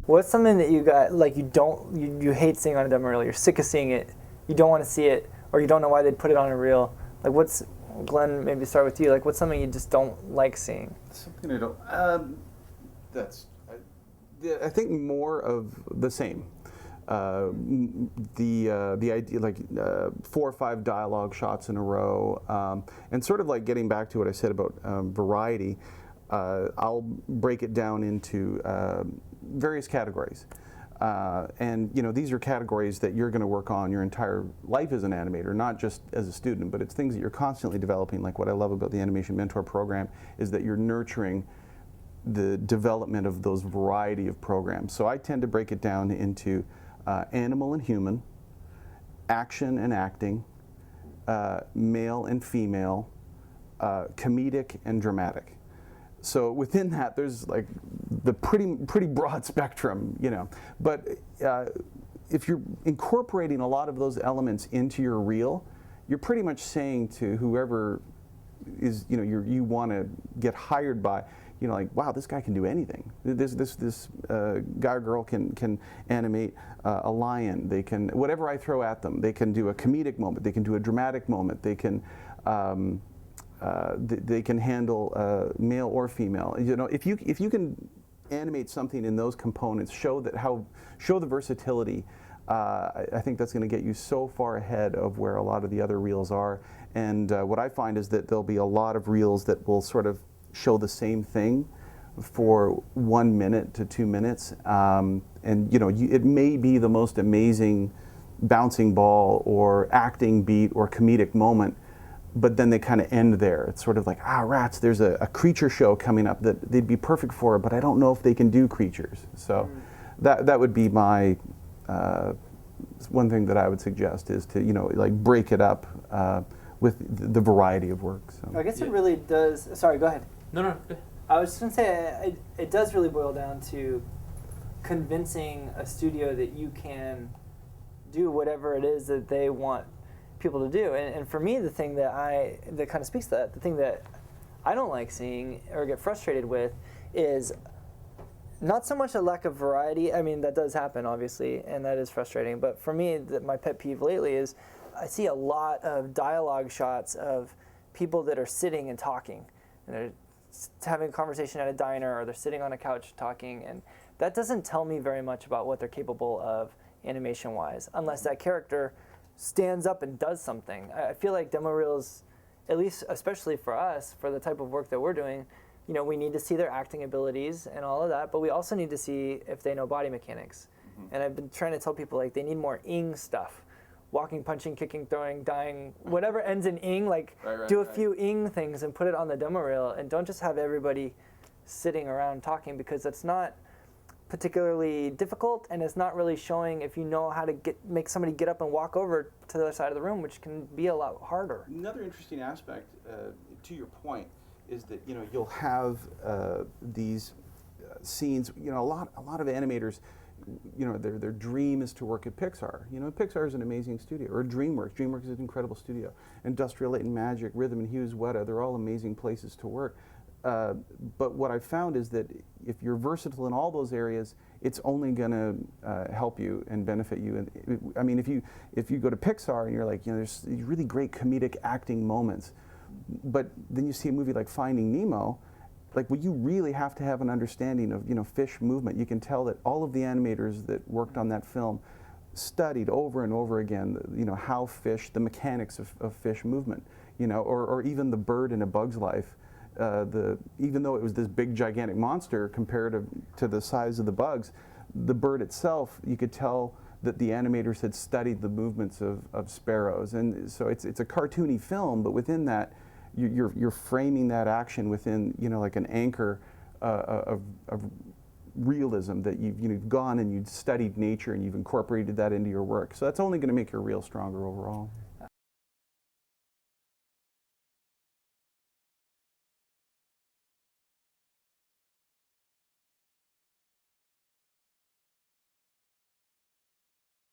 What's something that you got, like you hate seeing on a demo reel, you're sick of seeing it, you don't want to see it, or you don't know why they'd put it on a reel? Like Glenn, maybe start with you, like what's something you just don't like seeing? Something I don't, I think more of the same. The idea, like 4 or 5 dialogue shots in a row, and sort of like getting back to what I said about variety, I'll break it down into various categories. And these are categories that you're going to work on your entire life as an animator, not just as a student, but it's things that you're constantly developing. Like what I love about the Animation Mentor program is that you're nurturing the development of those variety of programs. So I tend to break it down into animal and human, action and acting, male and female, comedic and dramatic. So within that, there's like the pretty broad spectrum, But if you're incorporating a lot of those elements into your reel, you're pretty much saying to whoever is you want to get hired by, like, wow, this guy can do anything. This guy or girl can animate a lion. They can, whatever I throw at them, they can do a comedic moment. They can do a dramatic moment. They can handle male or female. If you can animate something in those components, show the versatility. I think that's going to get you so far ahead of where a lot of the other reels are. And what I find is that there'll be a lot of reels that will sort of show the same thing for 1 minute to 2 minutes, and it may be the most amazing bouncing ball or acting beat or comedic moment, but then they kind of end there. It's sort of like, rats, there's a creature show coming up that they'd be perfect for, but I don't know if they can do creatures. So that would be my one thing that I would suggest, is to like break it up with the variety of work. So. I guess it really does. Sorry, go ahead. No. I was just going to say, it does really boil down to convincing a studio that you can do whatever it is that they want people to do. And for me, the thing that kind of speaks to that, the thing that I don't like seeing or get frustrated with is not so much a lack of variety. I mean, that does happen, obviously, and that is frustrating. But for me, my pet peeve lately is I see a lot of dialogue shots of people that are sitting and talking. And they're having a conversation at a diner, or they're sitting on a couch talking, and that doesn't tell me very much about what they're capable of animation-wise, unless that character stands up and does something. I feel like demo reels, at least especially for us, for the type of work that we're doing, we need to see their acting abilities and all of that, but we also need to see if they know body mechanics. Mm-hmm. And I've been trying to tell people, like, they need more ing stuff. Walking, punching, kicking, throwing, dying, whatever ends in ing, do a few ing things and put it on the demo reel, and don't just have everybody sitting around talking, because that's not particularly difficult, and it's not really showing if you know how to make somebody get up and walk over to the other side of the room, which can be a lot harder. Another interesting aspect, to your point, is that you'll have these scenes. A lot of animators, their dream is to work at Pixar. Pixar is an amazing studio, or DreamWorks. DreamWorks is an incredible studio. Industrial Light and Magic, Rhythm and Hues, Weta, they're all amazing places to work. But what I've found is that if you're versatile in all those areas, it's only going to help you and benefit you. And I mean, if you go to Pixar and you're like, there's these really great comedic acting moments, but then you see a movie like Finding Nemo. Like, you really have to have an understanding of fish movement. You can tell that all of the animators that worked on that film studied over and over again, how the mechanics of fish movement, or even the bird in A Bug's Life. Even though it was this big gigantic monster compared to the size of the bugs, the bird itself, you could tell that the animators had studied the movements of sparrows. And so it's a cartoony film, but within that, you're framing that action within like an anchor of realism, that you've gone and you've studied nature and you've incorporated that into your work. So that's only going to make your reel stronger overall.